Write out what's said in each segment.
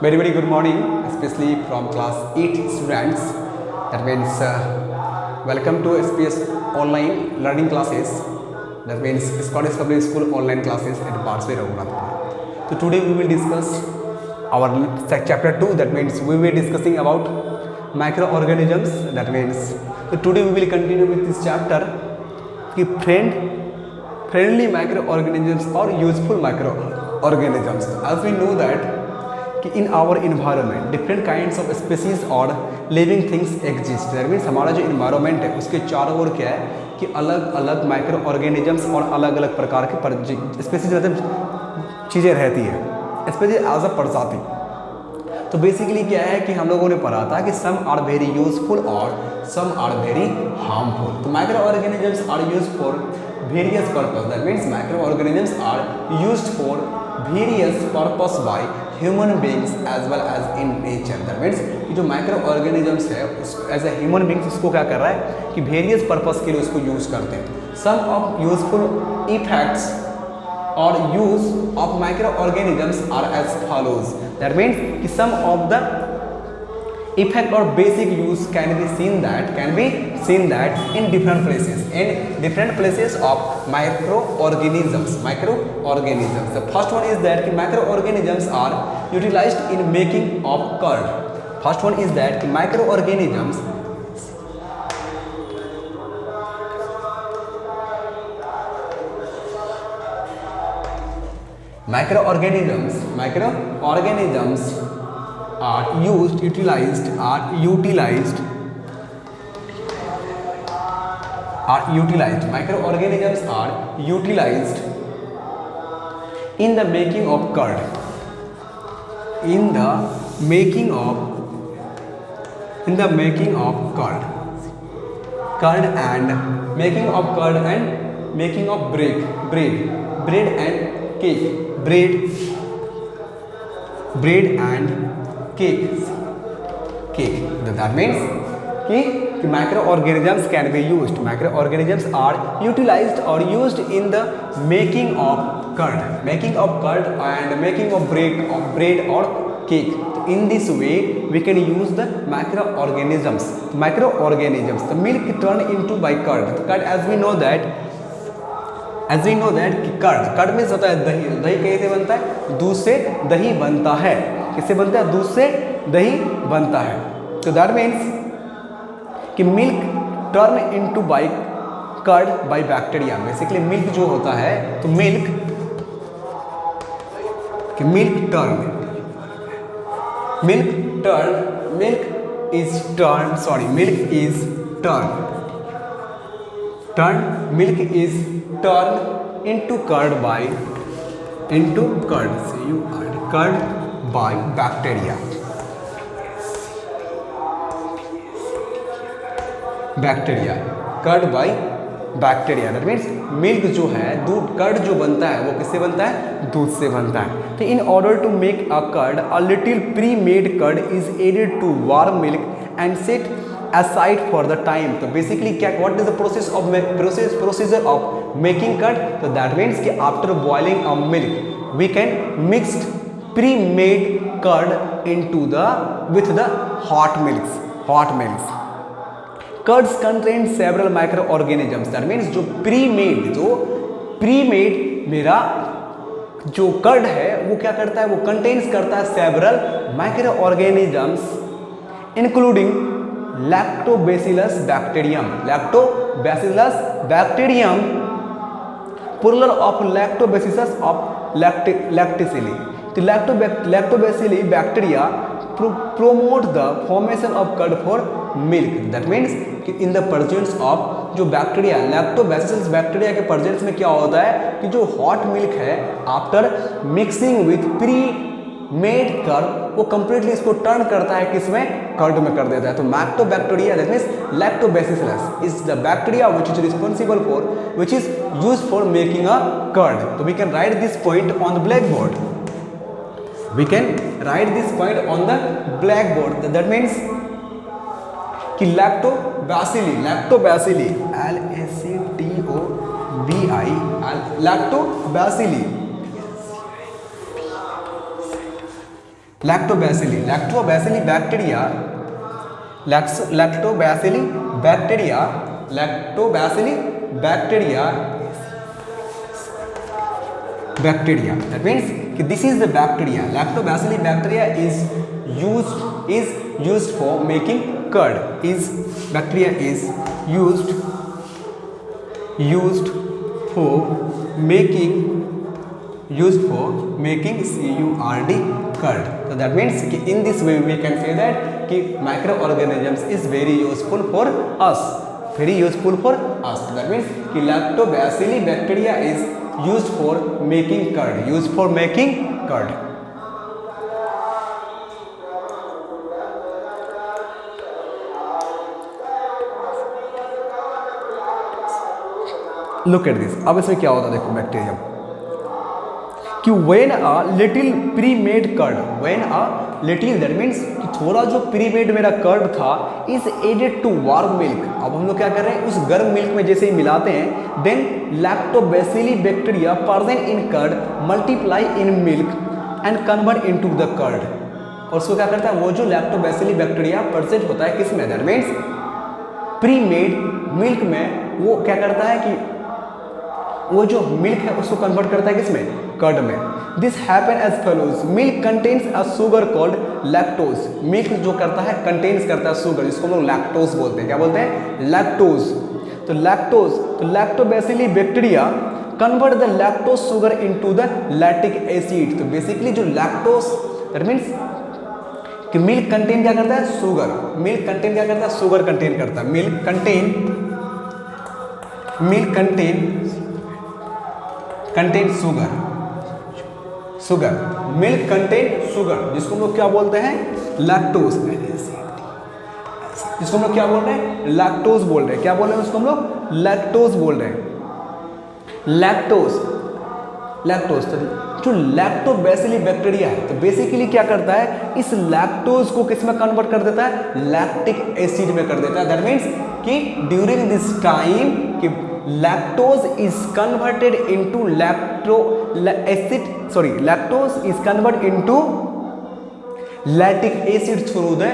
Very very good morning, especially from class 8 students. That means welcome to SPS online learning classes. That means Scottish Public School online classes at Bardsey Raghunathpur. So today we will discuss our chapter 2. That means we will be discussing about microorganisms. That means so today we will continue with this chapter. Friendly microorganisms or useful microorganisms. As we know that in our environment different kinds of species और living things exist. That means हमारा जो environment है उसके चारों ओर क्या है कि अलग अलग माइक्रो ऑर्गेनिजम्स और अलग अलग प्रकार के स्पेसीज मतलब चीज़ें रहती है, स्पेसीज एज अ प्रजाति. तो बेसिकली क्या है कि हम लोगों ने पढ़ा था कि सम आर वेरी यूजफुल और सम आर वेरी हार्मफुल. तो micro organisms are use for various purpose. That means micro organisms are used for various purpose by human beings as well as in nature. That means कि जो micro organisms है as a human beings उसको क्या कर रहा है कि various purpose के लिए उसको यूज़ करते हैं. सम ऑफ यूजफुल इफेक्ट्स और use of microorganisms are as follows. That means कि some of the effect or basic use can be seen that in different places of microorganisms. The first one is that कि microorganisms are utilized in making of curd. First one is that कि microorganisms are utilized microorganisms are utilized in the making of curd. In the making of curd and making of bread and cake. Bread and cake. That means कि microorganisms can be used. Microorganisms are utilized or used in the making of curd and making of bread or cake. In this way we can use the microorganisms. The milk turned into by curd. As we know that कि curd means होता है दही. दही कैसे बनता है? दूध से दही बनता है. किससे बनता है? दूध से दही बनता है. तो दैट मीन्स कि milk turn into by curd by bacteria. Basically milk जो होता है तो milk is turned into curd by bacteria. Curd by bacteria. That means milk जो है दूध कर्ड जो बनता है वो किससे बनता है? दूध से बनता है. तो in order to make a curd a little pre made curd is added to warm milk and set aside for the time. तो बेसिकली क्या what is the procedure of making curd? So that means कि after boiling a milk we can mix pre-made curd into with the hot milks. Curds contain several microorganisms. That means जो pre-made मेरा जो curd है वो क्या करता है? वो कंटेन्स करता है several microorganisms including lactobacillus bacterium, plural of lactobacillus of lacticilli. The lactobacilli bacteria promote the formation of curd for milk. That means in the presence of जो बैक्टीरिया लैक्टोबैसिलस बैक्टीरिया के प्रेजेंस में क्या होता है कि जो हॉट मिल्क है after mixing with pre made curd वो कंप्लीटली इसको टर्न करता है किसमें? कर्ड में कर देता है. तो lactobacteria that means lactobacillus is the bacteria which is responsible for which is used for making a curd. तो we can write this point on the black board. That means कि lactobacilli lactobacilli lactobacilli lactobacilli bacteria lactobacilli bacteria lactobacilli bacteria bacteria that means कि this is the bacteria lactobacilli bacteria is used for making curd is bacteria is used for making curd curd. So that means कि in this way we can say that कि microorganisms is very useful for us. That means कि lactobacilli bacteria is used for making curd. Look at this. अब इसमें क्या होता है देखो bacteria कि when a little pre-made curd, that means कि थोड़ा जो pre-made मेरा कर्ड था is added to warm milk. अब हम लोग क्या कर रहे हैं उस गर्म मिल्क में जैसे ही मिलाते हैं then lactobacilli bacteria present in curd multiply in milk and convert into the curd. और उसको क्या करता है वो जो lactobacilli bacteria present होता है किसमें that means pre-made मिल्क में वो क्या करता है कि वो जो मिल्क है उसको कन्वर्ट करता है किसमें कर्ड में. This happen as follows milk contains a sugar called lactose. Milk जो करता है कंटेन्स करता है शुगर जिसको हम लोग लैक्टोज बोलते हैं. क्या बोलते हैं लैक्टोज. तो lactobacilli bacteria convert the lactose sugar into the lactic acid. तो बेसिकली जो लैक्टोज दैट मीन्स कि मिल्क कंटेन क्या करता है शुगर. मिल्क कंटेन क्या करता है शुगर कंटेन करता है. Milk contain sugar milk contain sugar जिसको हम लोग क्या बोलते हैं लैक्टोज. जिसको हम लोग क्या बोल रहे हैं लैक्टोज बोल रहे हैं. क्या बोल रहे हैं उसको हम लोग लैक्टोज बोल रहे हैं. लैक्टोज तो जो लैक्टोबैसिली बैक्टीरिया है तो बेसिकली क्या करता है इस लैक्टोज को किस में कन्वर्ट कर देता है लैक्टिक एसिड में कर देता है. दैट मीन्स कि ड्यूरिंग दिस टाइम कि lactose is converted into lactic acid through the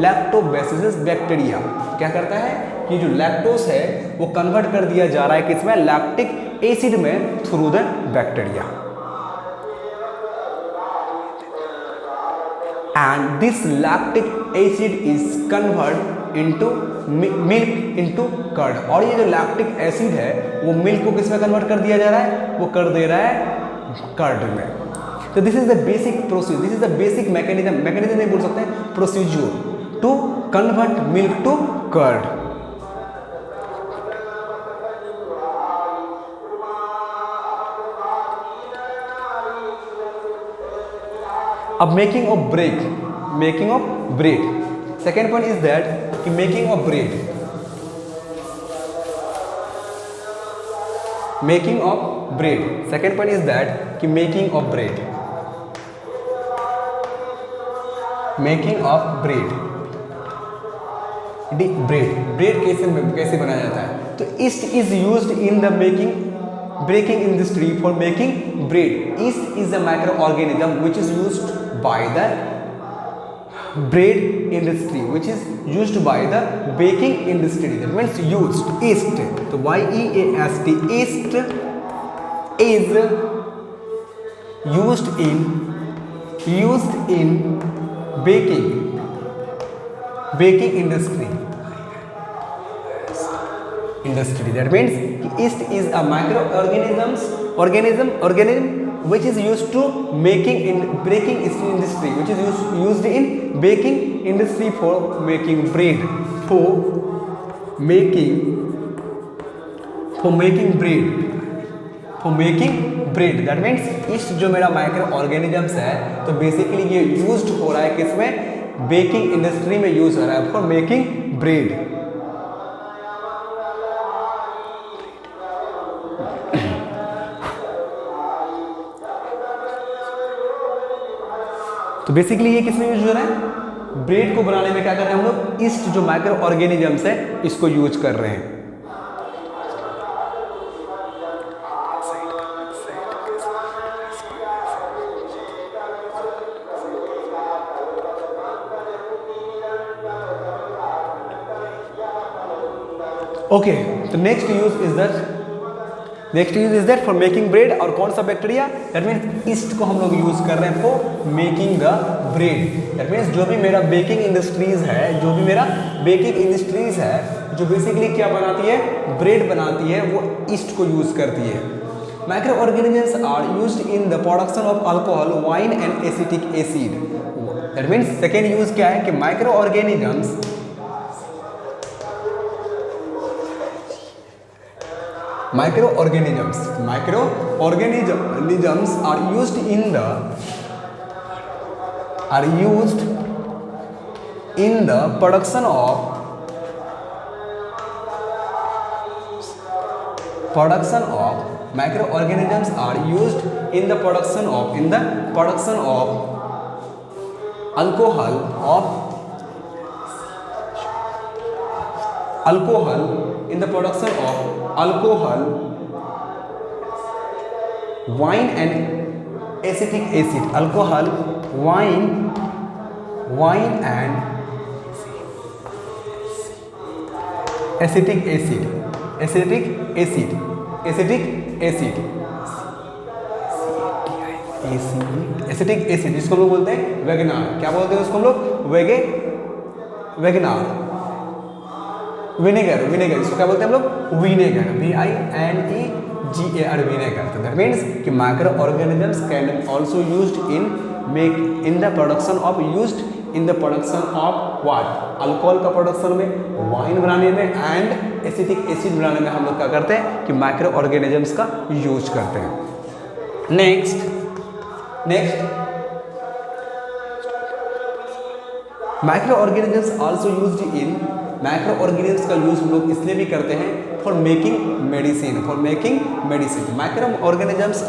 lactobacillus bacteria. क्या करता है कि जो लैक्टोज है वो कन्वर्ट कर दिया जा रहा है किसमें लैक्टिक एसिड में through the bacteria. and this lactic acid is converted into milk into curd. और ये जो लैक्टिक एसिड है वो मिल्क को किस में कन्वर्ट कर दिया जा रहा है वो कर दे रहा है कर्ड में. तो this is the basic procedure. This is the basic mechanism नहीं बोल सकते procedure to convert milk to curd. अब making of bread. Second point is that कि making of bread. Second point is that कि making of bread. Bread कैसे बनाया जाता है तो yeast is used in the baking industry for making bread. Yeast is a microorganism which is used by the bread industry, which is used by the baking industry. That means used yeast. So yeast yeast is used in baking industry. That means yeast is a microorganism which is used to baking industry, which is used in baking industry for making bread. That means yeast जो मेरा micro organisms है तो basically ये used हो रहा है किसमें baking industry में यूज हो रहा है फॉर मेकिंग ब्रेड. तो बेसिकली ये किसमें यूज हो रहा है ब्रेड को बनाने में क्या कर रहे हैं हम लोग ईस्ट जो माइक्रो ऑर्गेनिजम्स है इसको यूज कर रहे हैं. ओके, तो next use is that for making bread. और कौन सा बैक्टीरिया? दैट मीन्स ईस्ट को हम लोग यूज कर रहे हैं for making the bread. That means जो भी मेरा बेकिंग इंडस्ट्रीज है, जो बेसिकली क्या बनाती है, ब्रेड बनाती है, वो ईस्ट को यूज करती है। Micro organisms are used in the production of alcohol, wine and acetic acid. That means second use क्या है कि micro organisms are used in the production of microorganisms are used in the production of alcohol, in the production of alcohol, wine and acetic acid, alcohol, wine and acetic acid, जिसको हम लोग बोलते हैं Wagon R. क्या बोलते हैं उसको हम लोग? वेगनार, विनेगर, इसको क्या बोलते हैं हम लोग? Vinegar, VINEGAR, vinegar. तो दैट मीन्स कि micro organisms can also used in the production of what? Alcohol का प्रोडक्शन में, वाइन बनाने में एंड एसिटिक एसिड बनाने में हम लोग क्या करते हैं कि माइक्रो ऑर्गेनिजम्स का यूज करते हैं। Next micro organisms also used in, micro organisms का यूज हम लोग इसलिए भी करते हैं for making medicine. Micro organisms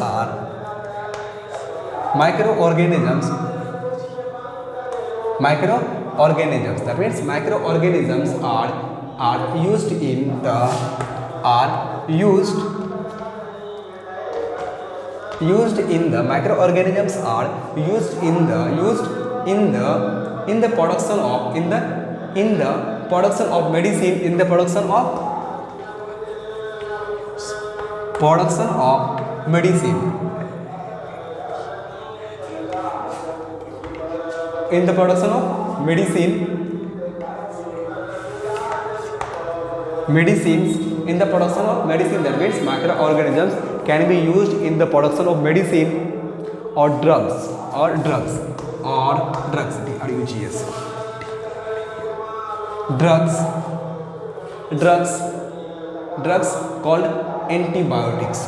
that means microorganisms are used in the microorganisms are used in the production of medicine, in the production of medicine, in the production of medicines, in the production of medicine. That means microorganisms can be used in the production of medicine or drugs, drugs called antibiotics,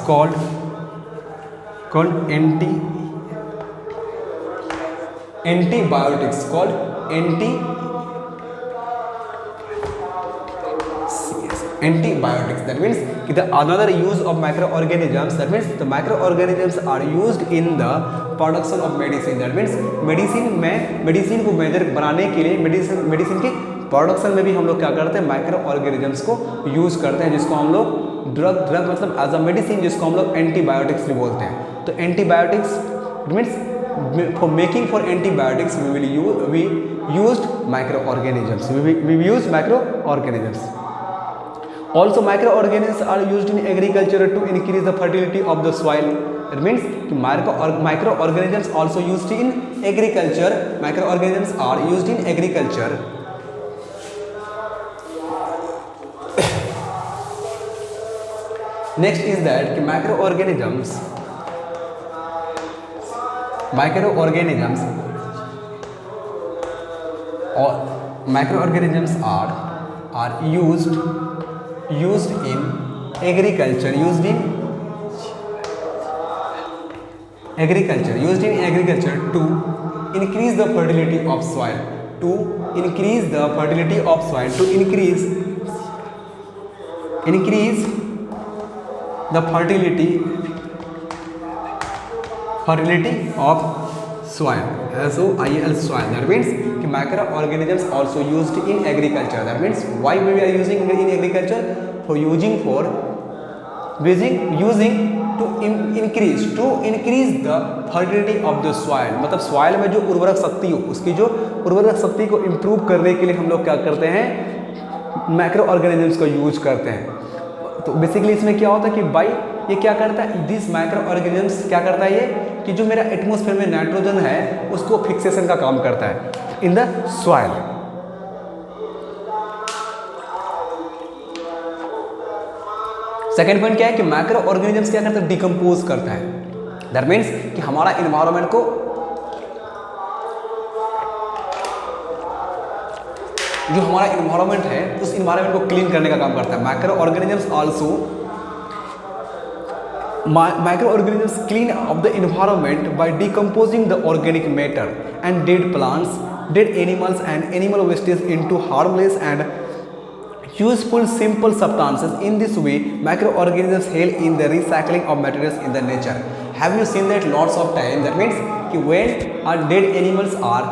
antibiotics. That means the another use of microorganisms, that means the microorganisms are used in the production of medicine. That means medicine को major बनाने के लिए medicine के production में भी हम लोग क्या करते हैं? माइक्रो ऑर्गेनिजम्स को यूज करते हैं, जिसको हम लोग ड्रग मतलब एज अ मेडिसिन, जिसको हम लोग एंटीबायोटिक्स भी बोलते हैं। तो antibiotics means for making for antibiotics we used microorganisms. We use microorganisms. Also microorganisms are used in agriculture to increase the fertility of the soil. It means microorganisms also used in agriculture. Microorganisms are used in agriculture. Next is that microorganisms are used in agriculture, to increase the fertility of soil, to increase the fertility of soil, to increase the fertility of soil, SOIL, soil. That means microorganisms also used in agriculture. That means why we are using in agriculture? For using to increase the fertility of the soil. मतलब soil में जो उर्वरक शक्ति हो, उसकी जो उर्वरक शक्ति को improve करने के लिए हम लोग क्या करते हैं? माइक्रो ऑर्गेनिजम्स को यूज करते हैं। तो बेसिकली इसमें क्या होता है कि भाई ये क्या करता है, दिस माइक्रो ऑर्गेनिजम्स क्या करता है ये कि जो मेरा एटमॉस्फेयर में नाइट्रोजन है उसको फिक्सेशन का काम करता है in the soil. Second point क्या है कि माइक्रो ऑर्गेनिजम्स क्या करता है, डिकम्पोज करता है। दैट मीन्स कि हमारा इन्वायरमेंट को, जो हमारा इन्वायरमेंट है उस इन्वायरमेंट को क्लीन करने का काम करता है। Micro organisms also microorganisms clean up the environment by decomposing the organic matter and dead plants, dead animals and animal wastes into harmless and useful simple substances. In this way microorganisms help in the recycling of materials in the nature. Have you seen that lots of time? That means कि when our dead animals are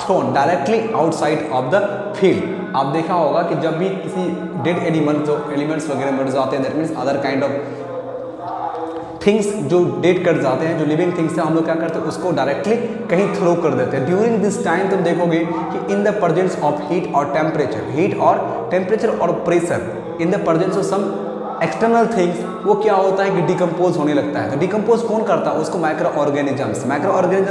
thrown directly outside of the field, आप देखा होगा कि जब भी किसी dead animal, जो elements वगैरह मर जाते हैं, that means other kind of things जो डेड कर जाते हैं, जो लिविंग थिंग्स हैं, हम लोग क्या करते हैं उसको डायरेक्टली कहीं थ्रो कर देते हैं। ड्यूरिंग दिस टाइम तुम देखोगे कि in the presence of heat और टेम्परेचर और pressure, in the presence of some external things, वो क्या होता है कि डिकम्पोज होने लगता है। तो डिकम्पोज कौन करता है उसको? माइक्रो ऑर्गेनिजम्स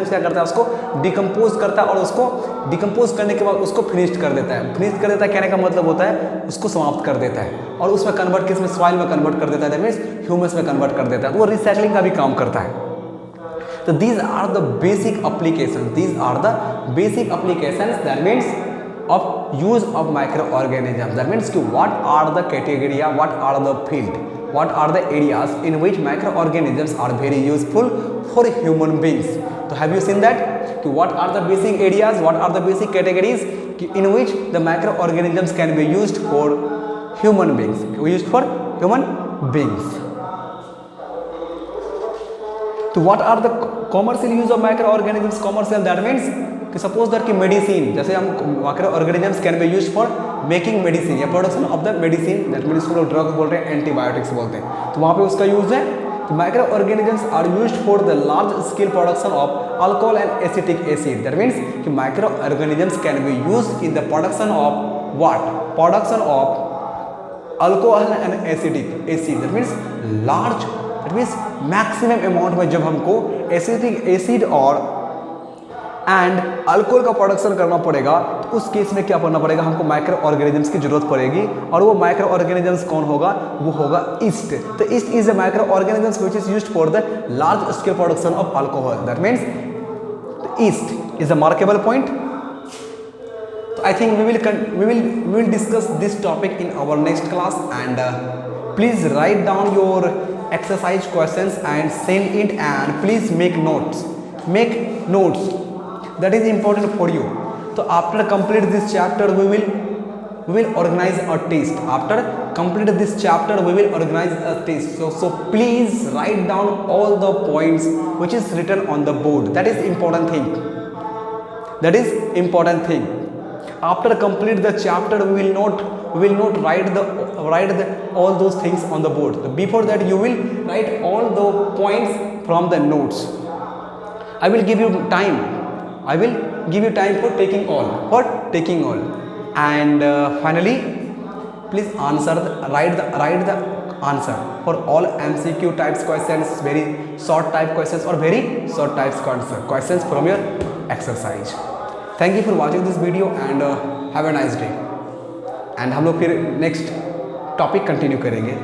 क्या करता है उसको डिकम्पोज करता है और उसको डिकम्पोज करने के बाद उसको फिनिश्ड कर देता है। फिनिश्ड कर देता है कहने का मतलब होता है उसको समाप्त कर देता है और उसमें कन्वर्ट किस में, सॉइल में कन्वर्ट कर देता है, दैट मीन्स ह्यूमस में कन्वर्ट कर देता है। तो वो रिसाइकलिंग का भी काम करता है। तो these are the basic application, that means of use of microorganisms. That means कि what are the criteria, what are the field, what are the areas in which microorganisms are very useful for human beings. So have you seen that कि what are the basic areas, what are the basic categories in which the microorganisms can be used for human beings, तो what are the commercial use of microorganisms? Commercial, that means कि suppose that कि medicine, जैसे हम micro organisms can be use for making medicine या production of the medicine, that mean इसको लोग drug बोल रहे हैं, एंटीबायोटिक्स बोलते हैं, तो वहाँ पे उसका यूज है। तो micro organisms are use for the large scale production of alcohol and acetic acid. That means कि micro organisms can be use in the production of what, production of alcohol and acetic acid. That means large, that means maximum amount में जब हमको acetic acid और and alcohol का production करना पड़ेगा, तो उस केस में क्या करना पड़ेगा, हमको माइक्रो ऑर्गेनिजम्स की जरूरत पड़ेगी। और वो माइक्रो ऑर्गेनिजम्स कौन होगा? वो होगा ईस्ट। तो yeast is a micro organisms which is used for the large scale production of alcohol. That means yeast is a marketable point. तो I think we will discuss this topic in our next class, and please write down your exercise questions and send it, and please make notes. That is important for you. So after complete this chapter we will organize a test. After complete this chapter we will organize a test. So please write down all the points which is written on the board. That is important thing. After complete the chapter we will not write all those things on the board. Before that you will write all the points from the notes. I will give you time for taking all, and finally please write the answer for all MCQ types questions, very short type questions or very short types questions from your exercise. Thank you for watching this video and have a nice day. And हम लोग फिर next topic continue करेंगे।